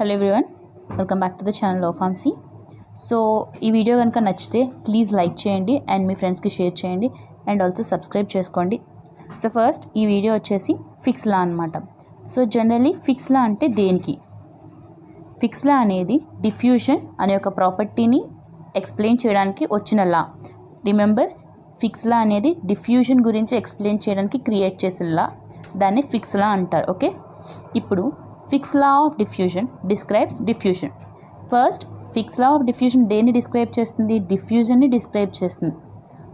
Hello everyone, welcome back to the channel of pharmacy. So ఈ video కనుక నచ్చితే please like చేయండి and మీ ఫ్రెండ్స్కి షేర్ చేయండి అండ్ ఆల్సో సబ్స్క్రైబ్ చేసుకోండి. సో ఫస్ట్ ఈ వీడియో వచ్చేసి ఫిక్స్ లా అనమాట. సో జనరలీ ఫిక్స్ లా అంటే దేనికి? ఫిక్స్ లా అనేది డిఫ్యూజన్ అనే ఒక ప్రాపర్టీని ఎక్స్ప్లెయిన్ చేయడానికి వచ్చిన లా. రిమెంబర్, ఫిక్స్ లా అనేది డిఫ్యూజన్ గురించి ఎక్స్ప్లెయిన్ చేయడానికి క్రియేట్ చేసిన లా, దాన్ని ఫిక్స్ లా అంటారు. ఓకే, ఇప్పుడు Fick's law of diffusion describes diffusion. First Fick's law of diffusion దేన్ని డిస్క్రైబ్ చేస్తుంది? డిఫ్యూజన్ని డిస్క్రైబ్ చేస్తుంది.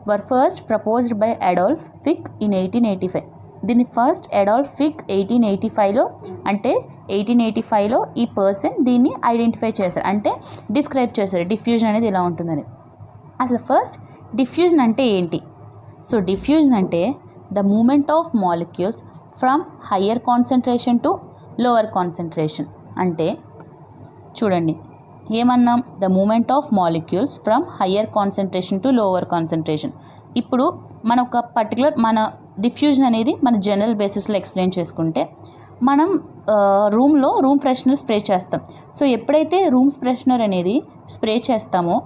Were first proposed by Adolf Fick in 1885. దీన్ని ఫస్ట్ అడాల్ఫ్ ఫిక్ 1885లో, అంటే 1885లో ఈ పర్సన్ దీన్ని ఐడెంటిఫై చేశారు, అంటే డిస్క్రైబ్ చేశారు డిఫ్యూజన్ అనేది ఎలా ఉంటుందని. అసలు ఫస్ట్ డిఫ్యూజన్ అంటే ఏంటి? సో డిఫ్యూజన్ అంటే the movement of molecules from higher concentration to lower concentration. అంటే చూడండి, ఏమన్నాం? The movement of molecules from higher concentration to lower concentration. ఇప్పుడు మన ఒక పర్టికులర్ మన డిఫ్యూజన్ అనేది మన జనరల్ బేసిస్లో ఎక్స్ప్లెయిన్ చేసుకుంటే, మనం రూమ్ ఫ్రెషనర్ స్ప్రే చేస్తాం. సో ఎప్పుడైతే రూమ్ ఫ్రెషనర్ అనేది స్ప్రే చేస్తామో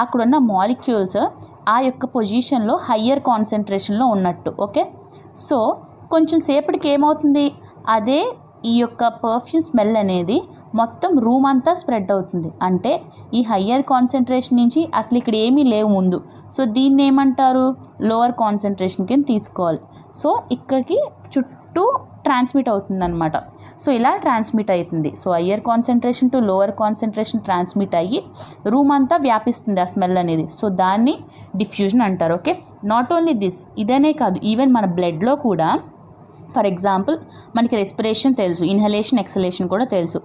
అక్కడున్న మాలిక్యూల్స్ ఆ యొక్క పొజిషన్లో హయ్యర్ కాన్సన్ట్రేషన్లో ఉన్నట్టు. ఓకే, సో కొంచెం సేపటికి ఏమవుతుంది, అదే ఈ యొక్క పర్ఫ్యూమ్ స్మెల్ అనేది మొత్తం రూమ్ అంతా స్ప్రెడ్ అవుతుంది. అంటే ఈ హయ్యర్ కాన్సన్ట్రేషన్ నుంచి అసలు ఇక్కడ ఏమీ లేవు ముందు, సో దీన్ని ఏమంటారు? లోవర్ కాన్సన్ట్రేషన్ కింద తీసుకోవాలి. సో ఇక్కడికి చుట్టూ ట్రాన్స్మిట్ అవుతుంది అనమాట. సో ఇలా ట్రాన్స్మిట్ అవుతుంది. So higher concentration to lower concentration transmit అయ్యి రూమ్ అంతా వ్యాపిస్తుంది ఆ స్మెల్ అనేది. సో దాన్ని డిఫ్యూజన్ అంటారు. ఓకే, నాట్ ఓన్లీ దిస్, ఇదనే కాదు, ఈవెన్ మన బ్లడ్లో కూడా, ఫర్ ఎగ్జాంపుల్ మనకి రెస్పిరేషన్ తెలుసు, ఇన్హలేషన్ ఎక్సలేషన్ కూడా తెలుసు.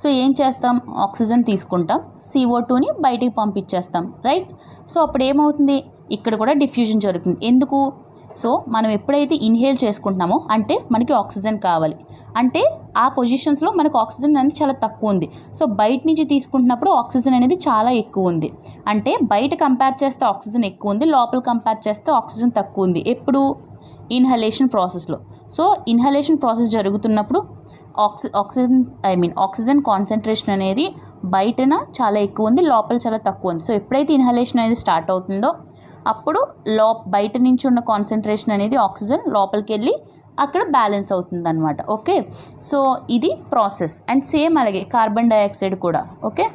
సో ఏం చేస్తాం? ఆక్సిజన్ తీసుకుంటాం, CO2ని బయటికి పంపించేస్తాం, రైట్? సో అప్పుడు ఏమవుతుంది? ఇక్కడ కూడా డిఫ్యూజన్ జరుగుతుంది. ఎందుకు? సో మనం ఎప్పుడైతే ఇన్హేల్ చేసుకుంటున్నామో అంటే మనకి ఆక్సిజన్ కావాలి, అంటే ఆ పొజిషన్స్లో మనకు ఆక్సిజన్ అనేది చాలా తక్కువ ఉంది. సో బయట నుంచి తీసుకుంటున్నప్పుడు ఆక్సిజన్ అనేది చాలా ఎక్కువ ఉంది. అంటే బయట కంపేర్ చేస్తే ఆక్సిజన్ ఎక్కువ ఉంది, లోపల కంపేర్ చేస్తే ఆక్సిజన్ తక్కువ ఉంది. ఎప్పుడు? ఇన్హలేషన్ ప్రాసెస్లో. సో ఇన్హలేషన్ ప్రాసెస్ జరుగుతున్నప్పుడు ఆక్సిజన్ కాన్సన్ట్రేషన్ అనేది బయటన చాలా ఎక్కువ ఉంది, లోపల చాలా తక్కువ ఉంది. సో ఎప్పుడైతే ఇన్హలేషన్ అనేది స్టార్ట్ అవుతుందో అప్పుడు బయట నుంచి ఉన్న కాన్సన్ట్రేషన్ అనేది ఆక్సిజన్ లోపలికి వెళ్ళి అక్కడ బ్యాలెన్స్ అవుతుంది అనమాట. ఓకే, సో ఇది ప్రాసెస్. అండ్ సేమ్ అలాగే కార్బన్ డైఆక్సైడ్ కూడా. ఓకే,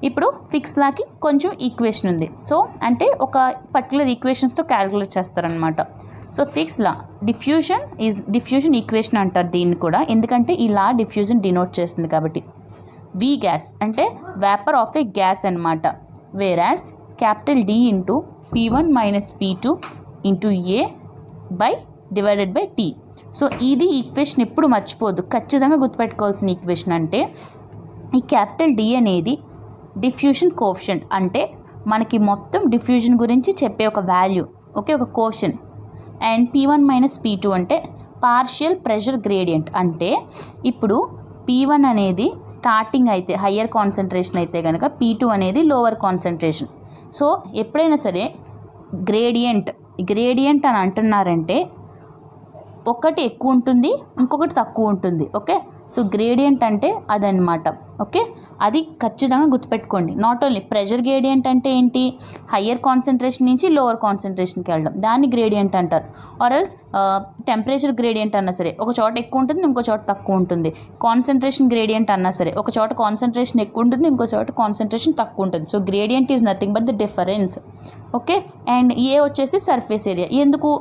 ఇప్పుడు ఫిక్స్ లాకి కొంచెం ఈక్వేషన్ ఉంది. సో అంటే ఒక పర్టికులర్ ఈక్వేషన్స్తో క్యాలిక్యులేట్ చేస్తారనమాట. సో ఫిక్స్ లా డిఫ్యూజన్ ఈక్వేషన్ అంటారు దీన్ని కూడా, ఎందుకంటే ఈ లా డిఫ్యూజన్ డినోట్ చేస్తుంది కాబట్టి. వి గ్యాస్ అంటే వేపర్ ఆఫ్ ఏ గ్యాస్ అనమాట. Whereas capital D into P1 minus P2 into A divided by T. So ఇది ఈక్వేషన్ ఎప్పుడు మర్చిపోద్దు, ఖచ్చితంగా గుర్తుపెట్టుకోవాల్సిన ఈక్వేషన్. అంటే ఈ క్యాపిటల్ D అనేది డిఫ్యూజన్ కోఎఫిషియంట్, అంటే మనకి మొత్తం డిఫ్యూజన్ గురించి చెప్పే ఒక వాల్యూ. ఓకే, ఒక coefficient. And P1 minus P2 అంటే పార్షియల్ ప్రెషర్ గ్రేడియంట్. అంటే ఇప్పుడు P1 అనేది స్టార్టింగ్ అయితే హయ్యర్ కాన్సన్ట్రేషన్ అయితే కనుక P2 అనేది లోవర్ కాన్సన్ట్రేషన్. సో ఎప్పుడైనా సరే గ్రేడియంట్ అని అంటున్నారంటే ఒకటి ఎక్కువ ఉంటుంది, ఇంకొకటి తక్కువ ఉంటుంది. ఓకే, సో గ్రేడియంట్ అంటే అదనమాట. ఓకే, అది ఖచ్చితంగా గుర్తుపెట్టుకోండి. నాట్ ఓన్లీ ప్రెషర్ గ్రేడియంట్ అంటే ఏంటి? హయ్యర్ కాన్సన్ట్రేషన్ నుంచి లోవర్ కాన్సన్ట్రేషన్కి వెళ్ళడం, దాన్ని గ్రేడియంట్ అంటారు. ఆర్ ఎల్స్ టెంపరేచర్ గ్రేడియంట్ అన్నా సరే ఒక చోట ఎక్కువ ఉంటుంది, ఇంకో చోట తక్కువ ఉంటుంది. కాన్సన్ట్రేషన్ గ్రేడియంట్ అన్నా సరే ఒక చోట కాన్సన్ట్రేషన్ ఎక్కువ ఉంటుంది, ఇంకో చోట కాన్సన్ట్రేషన్ తక్కువ ఉంటుంది. So gradient is nothing but the difference. Okay, and A వచ్చేసి సర్ఫేస్ ఏరియా. ఎందుకు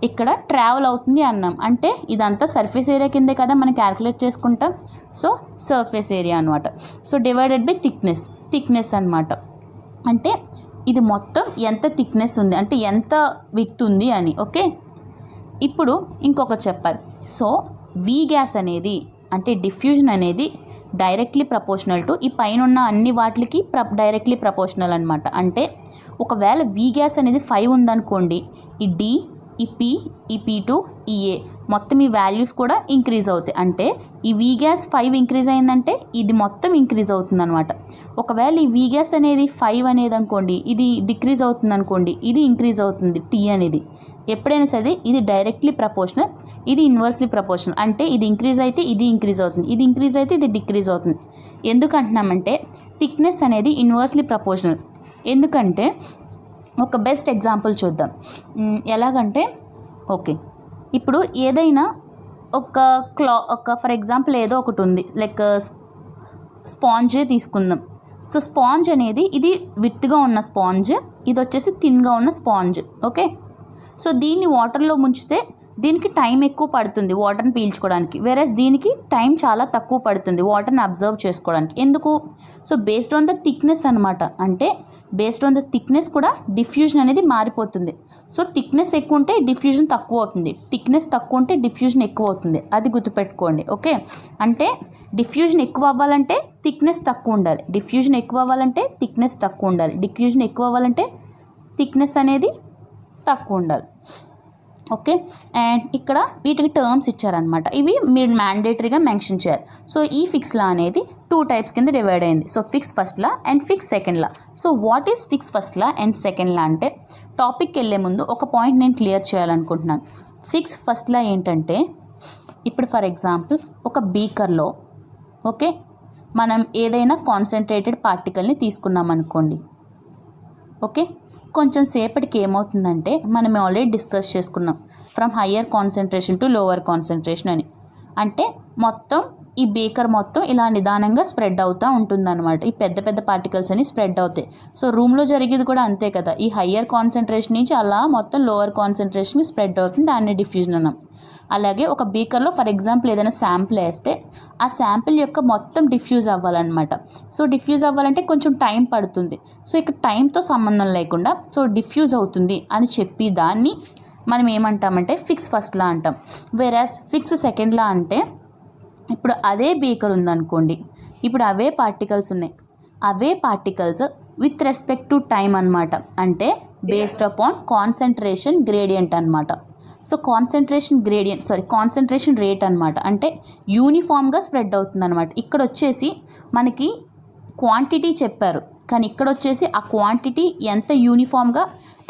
ఇక్కడ ట్రావెల్ అవుతుంది అన్నాం, అంటే ఇదంతా సర్ఫేస్ ఏరియా కిందే కదా మనం క్యాలిక్యులేట్ చేసుకుంటాం. సో సర్ఫేస్ ఏరియా అనమాట. సో డివైడెడ్ బై థిక్నెస్ అనమాట. అంటే ఇది మొత్తం ఎంత థిక్నెస్ ఉంది, అంటే ఎంత విడ్త్ ఉంది అని. ఓకే, ఇప్పుడు ఇంకొకటి చెప్పాలి. సో వి గ్యాస్ అనేది అంటే డిఫ్యూజన్ అనేది డైరెక్ట్లీ ప్రపోర్షనల్ టు ఈ పైన ఉన్న అన్ని వాటికి డైరెక్ట్లీ ప్రపోర్షనల్ అనమాట. అంటే ఒకవేళ వి గ్యాస్ అనేది 5 ఉందనుకోండి, ఈ D, ఈ P, ఈ P2, ఈ A మొత్తం ఈ వాల్యూస్ కూడా ఇంక్రీజ్ అవుతాయి. అంటే ఈ వి గ్యాస్ 5 ఇంక్రీజ్ అయిందంటే ఇది మొత్తం ఇంక్రీజ్ అవుతుంది అనమాట. ఒకవేళ ఈ వి గ్యాస్ అనేది 5 అనేది అనుకోండి, ఇది డిక్రీజ్ అవుతుంది అనుకోండి, ఇది ఇంక్రీజ్ అవుతుంది T అనేది. ఎప్పుడైనా సరే ఇది డైరెక్ట్లీ ప్రపోర్షనల్, ఇది ఇన్వర్స్లీ ప్రపోర్షనల్. అంటే ఇది ఇంక్రీజ్ అయితే ఇది ఇంక్రీజ్ అవుతుంది, ఇది ఇంక్రీజ్ అయితే ఇది డిక్రీజ్ అవుతుంది. ఎందుకంటున్నామంటే థిక్నెస్ అనేది ఇన్వర్స్లీ ప్రపోర్షనల్. ఎందుకంటే ఒక బెస్ట్ ఎగ్జాంపుల్ చూద్దాం. ఎలాగంటే ఓకే, ఇప్పుడు ఏదైనా ఒక ఫర్ ఎగ్జాంపుల్ ఏదో ఒకటి ఉంది, లైక్ స్పాంజే తీసుకుందాం. సో స్పాంజ్ అనేది ఇది విత్గా ఉన్న స్పాంజ్, ఇది వచ్చేసి థిన్గా ఉన్న స్పాంజ్. ఓకే, సో దీన్ని వాటర్లో ముంచితే దీనికి టైం ఎక్కువ పడుతుంది వాటర్ని పీల్చుకోవడానికి, వేరేస్ దీనికి టైం చాలా తక్కువ పడుతుంది వాటర్ని అబ్జర్వ్ చేసుకోవడానికి. ఎందుకు? So based on the thickness అనమాట. అంటే బేస్డ్ ఆన్ ద థిక్నెస్ కూడా డిఫ్యూజన్ అనేది మారిపోతుంది. సో థిక్నెస్ ఎక్కువ ఉంటే డిఫ్యూజన్ తక్కువ అవుతుంది, థిక్నెస్ తక్కువ ఉంటే డిఫ్యూజన్ ఎక్కువ అవుతుంది. అది గుర్తుపెట్టుకోండి. ఓకే, అంటే డిఫ్యూజన్ ఎక్కువ అవ్వాలంటే థిక్నెస్ తక్కువ ఉండాలి, డిఫ్యూజన్ ఎక్కువ అవ్వాలంటే థిక్నెస్ తక్కువ ఉండాలి, డిఫ్యూజన్ ఎక్కువ అవ్వాలంటే థిక్నెస్ అనేది తక్కువ ఉండాలి. ఓకే, అండ్ ఇక్కడ వీటికి టర్మ్స్ ఇచ్చారనమాట. ఇవి మీరు మ్యాండేటరీగా మెన్షన్ చేయాలి. సో ఈ ఫిక్స్ లా అనేది 2 టైప్స్ కింద డివైడ్ అయింది. So fix first law and fix second law. So what is fix first law and second లా అంటే, టాపిక్కి వెళ్ళే ముందు ఒక పాయింట్ నేను క్లియర్ చేయాలనుకుంటున్నాను. ఫిక్స్ ఫస్ట్ లా ఏంటంటే, ఇప్పుడు ఫర్ ఎగ్జాంపుల్ ఒక బీకర్లో ఓకే మనం ఏదైనా కాన్సన్ట్రేటెడ్ పార్టికల్ని తీసుకున్నాం అనుకోండి. ఓకే, కొంచెం సేపటికి ఏమవుతుందంటే, మనం ఆల్రెడీ డిస్కస్ చేసుకున్నాం from higher concentration to lower concentration అని. అంటే మొత్తం ఈ బేకర్ మొత్తం ఇలా నిదానంగా స్ప్రెడ్ అవుతూ ఉంటుందన్నమాట. ఈ పెద్ద పెద్ద పార్టికల్స్ అని స్ప్రెడ్ అవుతాయి. సో రూమ్లో జరిగేది కూడా అంతే కదా, ఈ హయ్యర్ కాన్సన్ట్రేషన్ నుంచి అలా మొత్తం లోవర్ కాన్సన్ట్రేషన్కి స్ప్రెడ్ అవుతుంది, దాన్ని డిఫ్యూజన్ అన్నాం. అలాగే ఒక బీకర్లో ఫర్ ఎగ్జాంపుల్ ఏదైనా శాంపిల్ వేస్తే ఆ శాంపిల్ యొక్క మొత్తం డిఫ్యూజ్ అవ్వాలన్నమాట. సో డిఫ్యూజ్ అవ్వాలంటే కొంచెం టైం పడుతుంది. సో ఇక్కడ టైంతో సంబంధం లేకుండా సో డిఫ్యూజ్ అవుతుంది అని చెప్పి దాన్ని మనం ఏమంటామంటే ఫిక్స్ ఫస్ట్ లా అంటాం. వేరాస్ ఫిక్స్ సెకండ్ లా అంటే, ఇప్పుడు అదే బీకర్ ఉందనుకోండి, ఇప్పుడు అవే పార్టికల్స్ ఉన్నాయి, అవే particles with respect to time అనమాట. అంటే బేస్డ్ అపాన్ కాన్సన్ట్రేషన్ గ్రేడియంట్ అనమాట. సో కాన్సన్ట్రేషన్ రేట్ అనమాట. అంటే యూనిఫామ్గా స్ప్రెడ్ అవుతుంది అనమాట. ఇక్కడ వచ్చేసి మనకి క్వాంటిటీ చెప్పారు, కానీ ఇక్కడ వచ్చేసి ఆ క్వాంటిటీ ఎంత యూనిఫామ్గా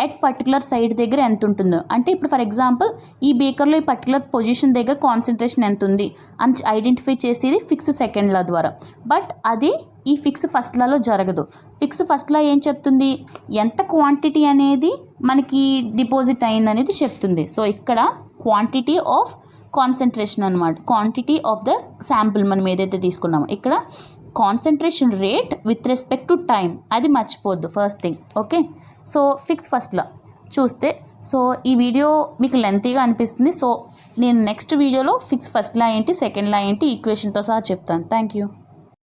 ఎట్ పర్టికులర్ సైడ్ దగ్గర ఎంత ఉంటుందో. అంటే ఇప్పుడు ఫర్ ఎగ్జాంపుల్ ఈ బేకర్లో ఈ పర్టికులర్ పొజిషన్ దగ్గర కాన్సన్ట్రేషన్ ఎంత ఉంది అని ఐడెంటిఫై చేసేది ఫిక్స్ సెకండ్ లా ద్వారా. బట్ అది ఈ ఫిక్స్ ఫస్ట్ లాలో జరగదు. ఫిక్స్ ఫస్ట్ లా ఏం చెప్తుంది, ఎంత క్వాంటిటీ అనేది మనకి డిపాజిట్ అయింది అనేది చెప్తుంది. సో ఇక్కడ క్వాంటిటీ ఆఫ్ కాన్సన్ట్రేషన్ అనమాట, క్వాంటిటీ ఆఫ్ ద శాంపుల్ మనం ఏదైతే తీసుకున్నామో. ఇక్కడ concentration rate with respect to time, అది మర్చిపోద్దు first thing. Okay, so Fick's ఫస్ట్లో చూస్తే, సో ఈ వీడియో మీకు లెంతీగా అనిపిస్తుంది. సో నేను నెక్స్ట్ వీడియోలో ఫిక్స్ ఫస్ట్ లా ఏంటి సెకండ్ లా ఏంటి ఈక్వేషన్తో సహా చెప్తాను. Thank you.